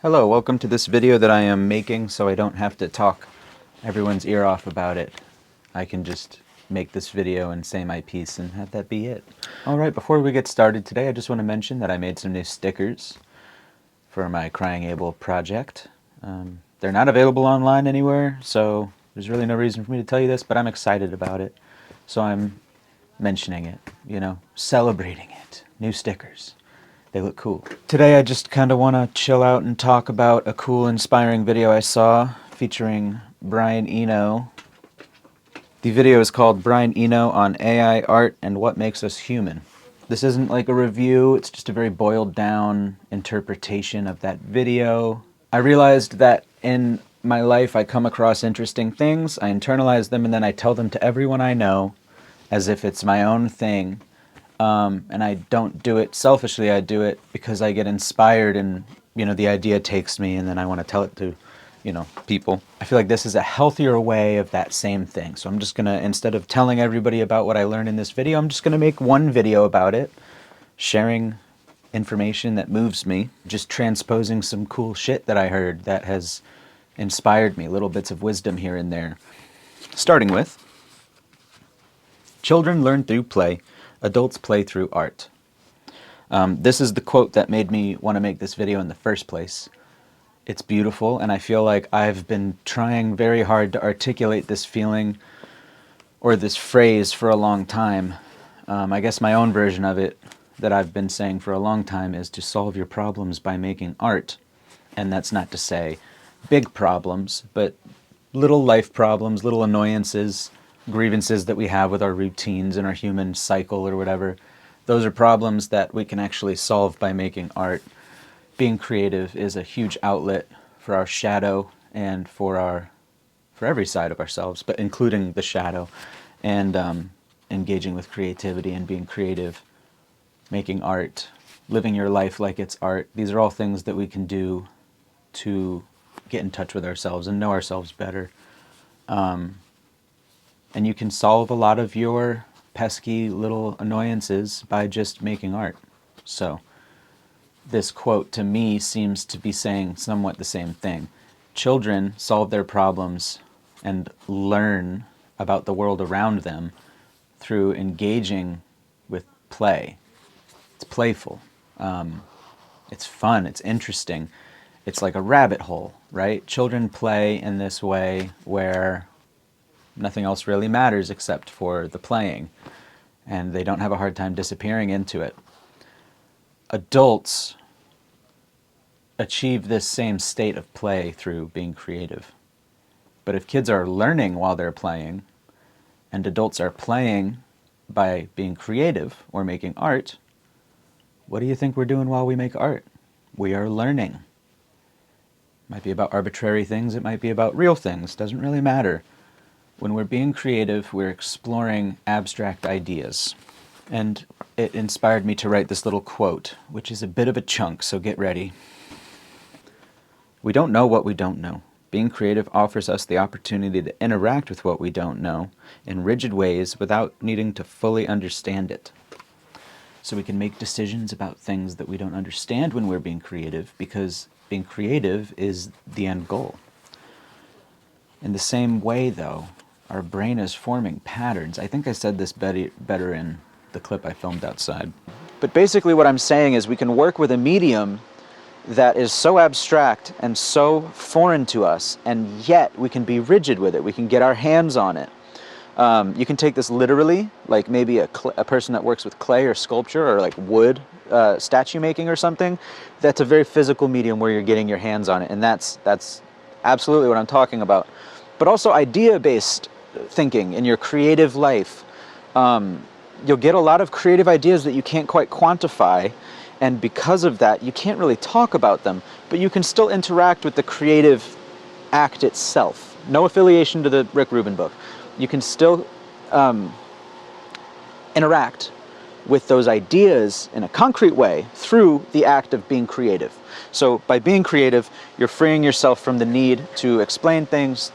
Hello, welcome to this video that I am making so I don't have to talk everyone's ear off about it. I can just make this video and say my piece and have that be it. Alright, before we get started today, I just want to mention that I made some new stickers for my Crying Able project. They're not available online anywhere, so there's really no reason for me to tell you this, but I'm excited about it. So I'm mentioning it, celebrating it. New stickers. They look cool. Today I just kind of want to chill out and talk about a cool, inspiring video I saw featuring Brian Eno. The video is called Brian Eno on AI Art and What Makes Us Human. This isn't like a review, it's just a very boiled down interpretation of that video. I realized that in my life I come across interesting things, I internalize them, and then I tell them to everyone I know as if it's my own thing. And I don't do it selfishly, I do it because I get inspired and, the idea takes me and then I want to tell it to, people. I feel like this is a healthier way of that same thing. So I'm just going to, instead of telling everybody about what I learned in this video, I'm just going to make one video about it, sharing information that moves me, just transposing some cool shit that I heard that has inspired me, little bits of wisdom here and there. Starting with, children learn through play. Adults play through art. This is the quote that made me want to make this video in the first place. It's beautiful, and I feel like I've been trying very hard to articulate this feeling or this phrase for a long time. I guess my own version of it that I've been saying for a long time is to solve your problems by making art. And that's not to say big problems, but little life problems, little annoyances, grievances that we have with our routines and our human cycle or whatever. Those are problems that we can actually solve by making art. Being creative is a huge outlet for our shadow and for every side of ourselves, but including the shadow, and engaging with creativity and being creative, making art, living your life like it's art. These are all things that we can do to get in touch with ourselves and know ourselves better. And you can solve a lot of your pesky little annoyances by just making art. So this quote to me seems to be saying somewhat the same thing. Children solve their problems and learn about the world around them through engaging with play. It's playful. It's fun. It's interesting. It's like a rabbit hole, right? Children play in this way where nothing else really matters except for the playing, and they don't have a hard time disappearing into it. Adults achieve this same state of play through being creative. But if kids are learning while they're playing, and adults are playing by being creative or making art, what do you think we're doing while we make art? We are learning. It might be about arbitrary things, it might be about real things, doesn't really matter. When we're being creative, we're exploring abstract ideas. And it inspired me to write this little quote, which is a bit of a chunk, so get ready. We don't know what we don't know. Being creative offers us the opportunity to interact with what we don't know in rigid ways without needing to fully understand it. So we can make decisions about things that we don't understand when we're being creative, because being creative is the end goal. In the same way, though, our brain is forming patterns. I think I said this better in the clip I filmed outside. But basically what I'm saying is we can work with a medium that is so abstract and so foreign to us, and yet we can be rigid with it. We can get our hands on it. You can take this literally, like maybe a person that works with clay or sculpture or like wood, statue making or something. That's a very physical medium where you're getting your hands on it, and that's absolutely what I'm talking about. But also idea-based thinking in your creative life. You'll get a lot of creative ideas that you can't quite quantify, and because of that you can't really talk about them, but you can still interact with the creative act itself. No affiliation to the Rick Rubin book. You can still interact with those ideas in a concrete way through the act of being creative. So by being creative, you're freeing yourself from the need to explain things,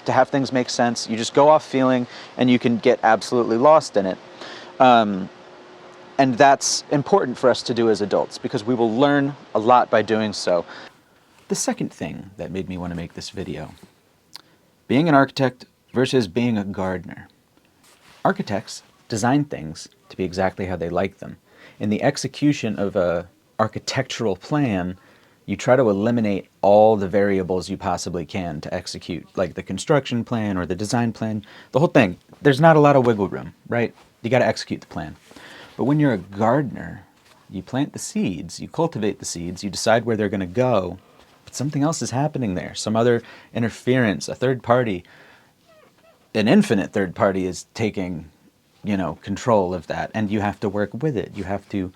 to have things make sense. You just go off feeling, and you can get absolutely lost in it. And that's important for us to do as adults, because we will learn a lot by doing so. the second thing that made me want to make this video. Being an architect versus being a gardener. Architects design things to be exactly how they like them. In the execution of a architectural plan, you try to eliminate all the variables you possibly can to execute, like the construction plan or the design plan, the whole thing. There's not a lot of wiggle room, right? You got to execute the plan. But when you're a gardener, you plant the seeds, you cultivate the seeds, you decide where they're going to go, but something else is happening there. Some other interference, a third party, an infinite third party is taking, control of that, and you have to work with it. You have to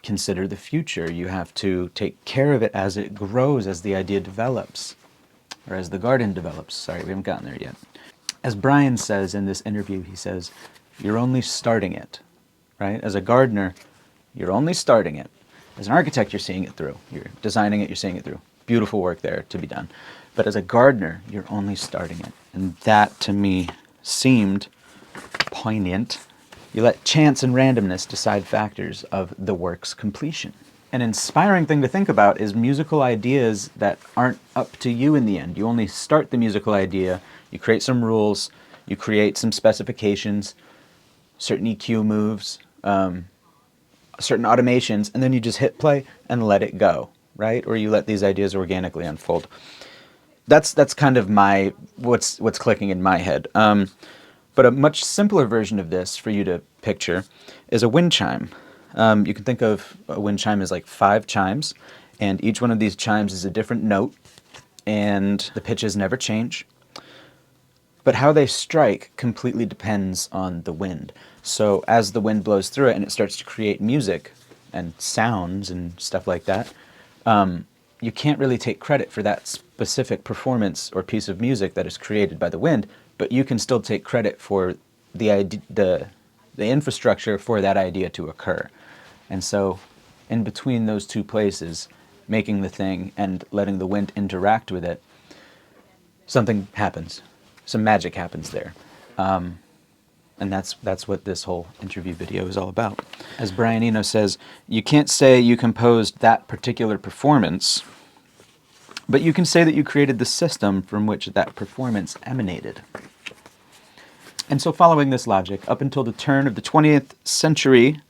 consider the future. You have to take care of it as it grows, as the idea develops, or as the garden develops. Sorry, we haven't gotten there yet. As Brian says in this interview, he says, you're only starting it, right? As a gardener, you're only starting it. As an architect, you're seeing it through. You're designing it, you're seeing it through. Beautiful work there to be done. But as a gardener, you're only starting it. And that, to me, seemed poignant. You let chance and randomness decide factors of the work's completion. An inspiring thing to think about is musical ideas that aren't up to you in the end. You only start the musical idea, you create some rules, you create some specifications, certain EQ moves, certain automations, and then you just hit play and let it go, right? Or you let these ideas organically unfold. That's kind of what's clicking in my head. But a much simpler version of this for you to picture is a wind chime. You can think of a wind chime as like 5 chimes, and each one of these chimes is a different note, and the pitches never change. But how they strike completely depends on the wind. So as the wind blows through it and it starts to create music and sounds and stuff like that, you can't really take credit for that specific performance or piece of music that is created by the wind, but you can still take credit for the infrastructure for that idea to occur. And so in between those two places, making the thing and letting the wind interact with it, something happens. Some magic happens there. And that's what this whole interview video is all about. As Brian Eno says, you can't say you composed that particular performance, but you can say that you created the system from which that performance emanated. And so following this logic, up until the turn of the 20th century,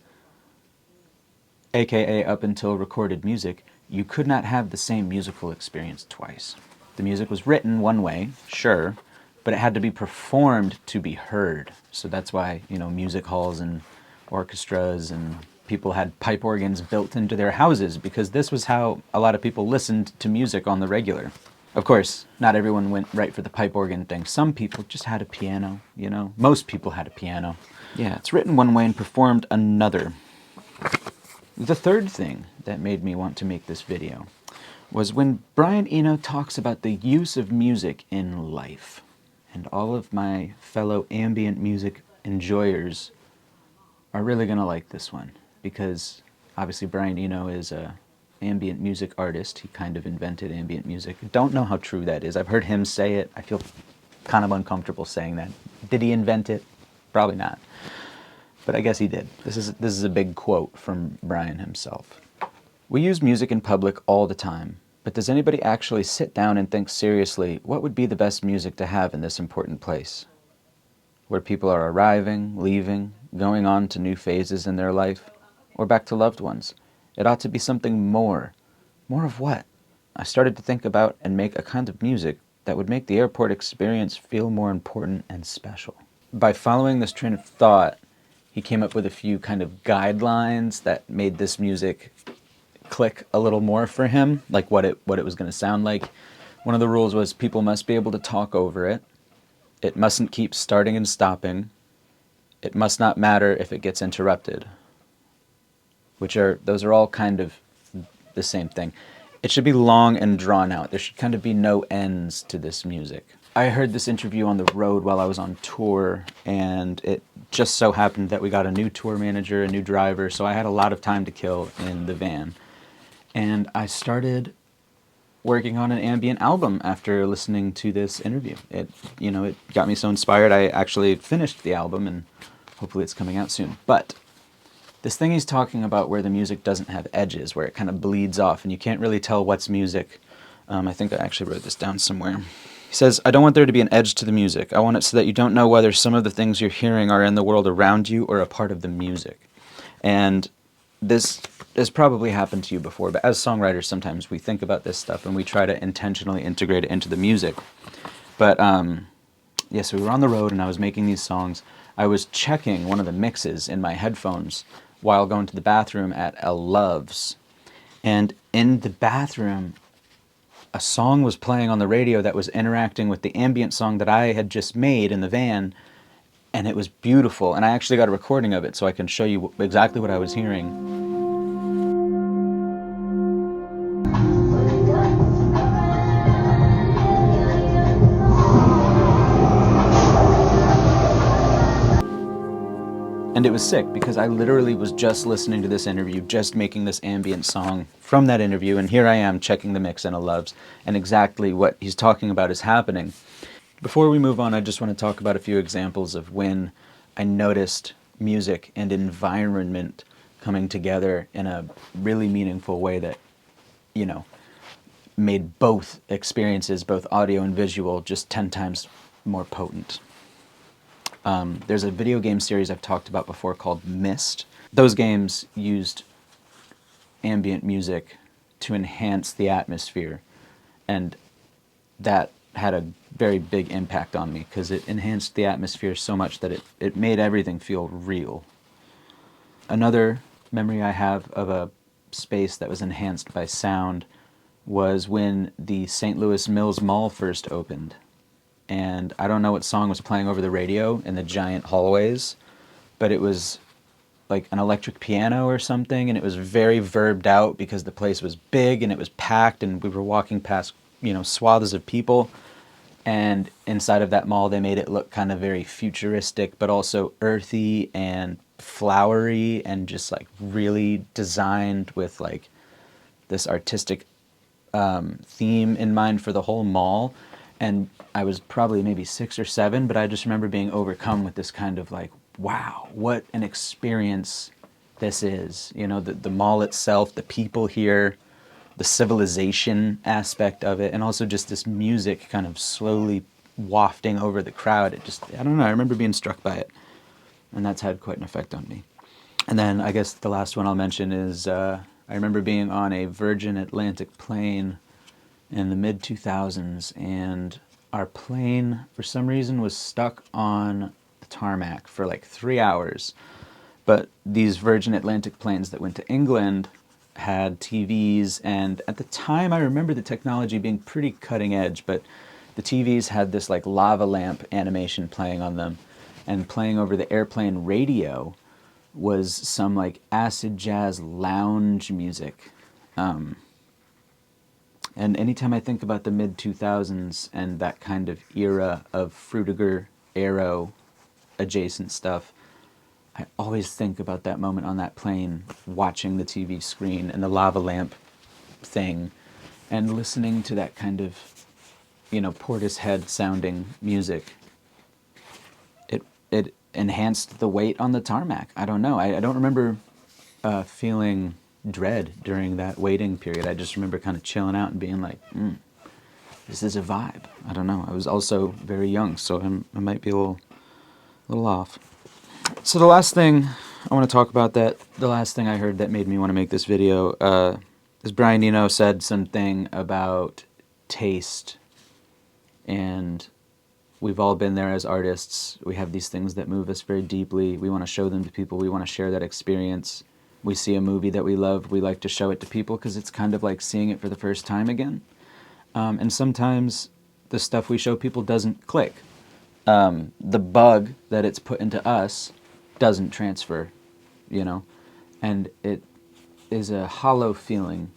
aka up until recorded music, you could not have the same musical experience twice. The music was written one way, sure, but it had to be performed to be heard. So that's why, music halls and orchestras and people had pipe organs built into their houses, because this was how a lot of people listened to music on the regular. Of course, not everyone went right for the pipe organ thing. Some people just had a piano, Most people had a piano. Yeah, it's written one way and performed another. The third thing that made me want to make this video was when Brian Eno talks about the use of music in life. And all of my fellow ambient music enjoyers are really going to like this one, because obviously Brian Eno is a ambient music artist. He kind of invented ambient music. Don't know how true that is. I've heard him say it. I feel kind of uncomfortable saying that. Did he invent it? Probably not. But I guess he did. This is a big quote from Brian himself. We use music in public all the time, but does anybody actually sit down and think seriously, what would be the best music to have in this important place? Where people are arriving, leaving, going on to new phases in their life, or back to loved ones. It ought to be something more. More of what? I started to think about and make a kind of music that would make the airport experience feel more important and special. By following this train of thought, he came up with a few kind of guidelines that made this music click a little more for him, like what it was going to sound like. One of the rules was people must be able to talk over it. It mustn't keep starting and stopping. It must not matter if it gets interrupted. Those are all kind of the same thing. It should be long and drawn out. There should kind of be no ends to this music. I heard this interview on the road while I was on tour, and it just so happened that we got a new tour manager, a new driver, so I had a lot of time to kill in the van. And I started working on an ambient album after listening to this interview. It got me so inspired, I actually finished the album, and hopefully it's coming out soon. But this thing he's talking about where the music doesn't have edges, where it kind of bleeds off, and you can't really tell what's music I think I actually wrote this down somewhere. He says, I don't want there to be an edge to the music. I want it so that you don't know whether some of the things you're hearing are in the world around you or a part of the music. And this has probably happened to you before, but as songwriters, sometimes we think about this stuff and we try to intentionally integrate it into the music. But yeah, so we were on the road and I was making these songs. I was checking one of the mixes in my headphones while going to the bathroom at a Love's. And in the bathroom, a song was playing on the radio that was interacting with the ambient song that I had just made in the van, and it was beautiful. And I actually got a recording of it so I can show you exactly what I was hearing. And it was sick because I literally was just listening to this interview, just making this ambient song from that interview, and here I am checking the mix in a Love's, and exactly what he's talking about is happening. Before we move on, I just want to talk about a few examples of when I noticed music and environment coming together in a really meaningful way that, you know, made both experiences, both audio and visual, just 10 times more potent. There's a video game series I've talked about before called Myst. Those games used ambient music to enhance the atmosphere, and that had a very big impact on me because it enhanced the atmosphere so much that it made everything feel real. Another memory I have of a space that was enhanced by sound was when the St. Louis Mills Mall first opened. And I don't know what song was playing over the radio in the giant hallways, but it was like an electric piano or something, and it was very verbed out because the place was big and it was packed and we were walking past, you know, swaths of people. And inside of that mall, they made it look kind of very futuristic, but also earthy and flowery and just like really designed with like this artistic theme in mind for the whole mall. And I was probably maybe 6 or 7, but I just remember being overcome with this kind of like, wow, what an experience this is. You know, the mall itself, the people here, the civilization aspect of it, and also just this music kind of slowly wafting over the crowd. It just, I don't know, I remember being struck by it. And that's had quite an effect on me. And then I guess the last one I'll mention is I remember being on a Virgin Atlantic plane in the mid-2000s, and our plane, for some reason, was stuck on the tarmac for like 3 hours. But these Virgin Atlantic planes that went to England had TVs, and at the time I remember the technology being pretty cutting edge, but the TVs had this like lava lamp animation playing on them, and playing over the airplane radio was some like acid jazz lounge music. And anytime I think about the mid-2000s and that kind of era of Frutiger, Aero, adjacent stuff, I always think about that moment on that plane, watching the TV screen and the lava lamp thing, and listening to that kind of, you know, Portishead sounding music. It enhanced the weight on the tarmac. I don't know. I don't remember feeling dread during that waiting period. I just remember kind of chilling out and being like, this is a vibe. I don't know. I was also very young, so I might be a little off. So the last thing I want to talk about, the last thing I heard that made me want to make this video is Brian Eno said something about taste, and we've all been there as artists. We have these things that move us very deeply. We want to show them to people. We want to share that experience. We see a movie that we love, we like to show it to people because it's kind of like seeing it for the first time again. And sometimes the stuff we show people doesn't click. The bug that it's put into us doesn't transfer, you know? And it is a hollow feeling,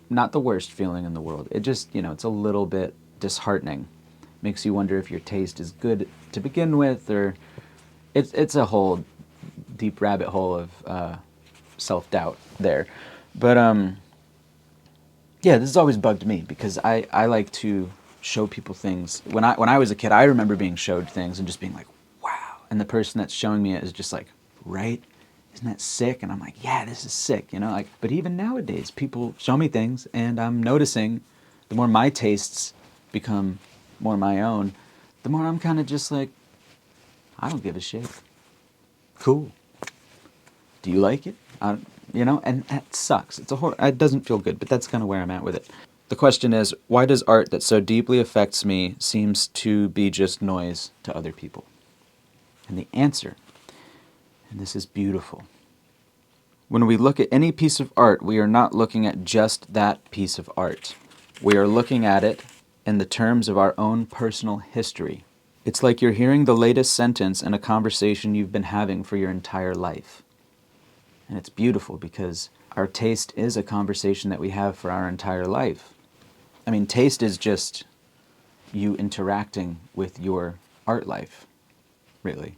not the worst feeling in the world. It just, you know, it's a little bit disheartening. Makes you wonder if your taste is good to begin with, or it's a whole deep rabbit hole of self-doubt there. But yeah, this has always bugged me because I like to show people things. When I was a kid, I remember being showed things and just being like, wow. And the person that's showing me it is just like, right? Isn't that sick? And I'm like, yeah, this is sick, you know? Like, but even nowadays, people show me things and I'm noticing the more my tastes become more my own, the more I'm kind of just like, I don't give a shit. Cool. Do you like it? And that sucks. It doesn't feel good, but that's kind of where I'm at with it. The question is, why does art that so deeply affects me seems to be just noise to other people? And the answer, and this is beautiful, when we look at any piece of art, we are not looking at just that piece of art. We are looking at it in the terms of our own personal history. It's like you're hearing the latest sentence in a conversation you've been having for your entire life. And it's beautiful because our taste is a conversation that we have for our entire life. I mean, taste is just you interacting with your art life, really.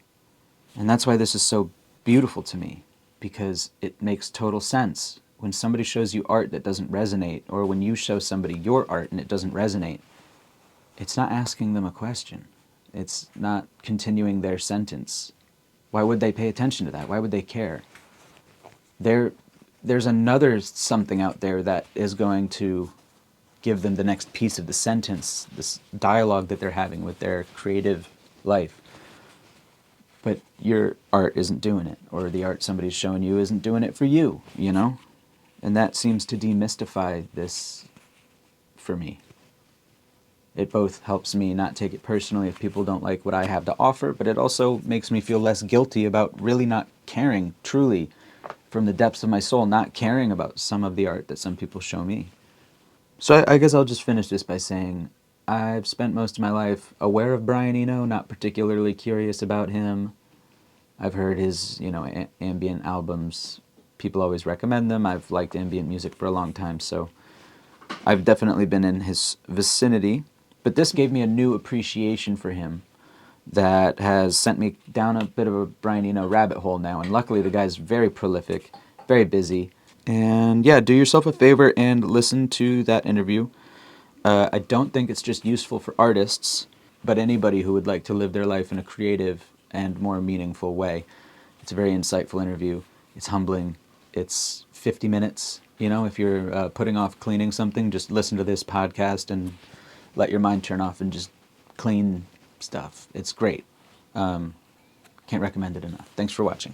And that's why this is so beautiful to me, because it makes total sense. When somebody shows you art that doesn't resonate, or when you show somebody your art and it doesn't resonate, it's not asking them a question. It's not continuing their sentence. Why would they pay attention to that? Why would they care? There's another something out there that is going to give them the next piece of the sentence, this dialogue that they're having with their creative life. But your art isn't doing it, or the art somebody's showing you isn't doing it for you, you know? And that seems to demystify this for me. It both helps me not take it personally if people don't like what I have to offer, but it also makes me feel less guilty about really not caring, truly, from the depths of my soul, not caring about some of the art that some people show me. So I guess I'll just finish this by saying I've spent most of my life aware of Brian Eno, not particularly curious about him. I've heard his, ambient albums. People always recommend them. I've liked ambient music for a long time, so I've definitely been in his vicinity. But this gave me a new appreciation for him that has sent me down a bit of a Brian Eno rabbit hole now. And luckily, the guy's very prolific, very busy. And yeah, do yourself a favor and listen to that interview. I don't think it's just useful for artists, but anybody who would like to live their life in a creative and more meaningful way. It's a very insightful interview. It's humbling. It's 50 minutes. If you're putting off cleaning something, just listen to this podcast and let your mind turn off and just clean stuff. It's great. Can't recommend it enough. Thanks for watching.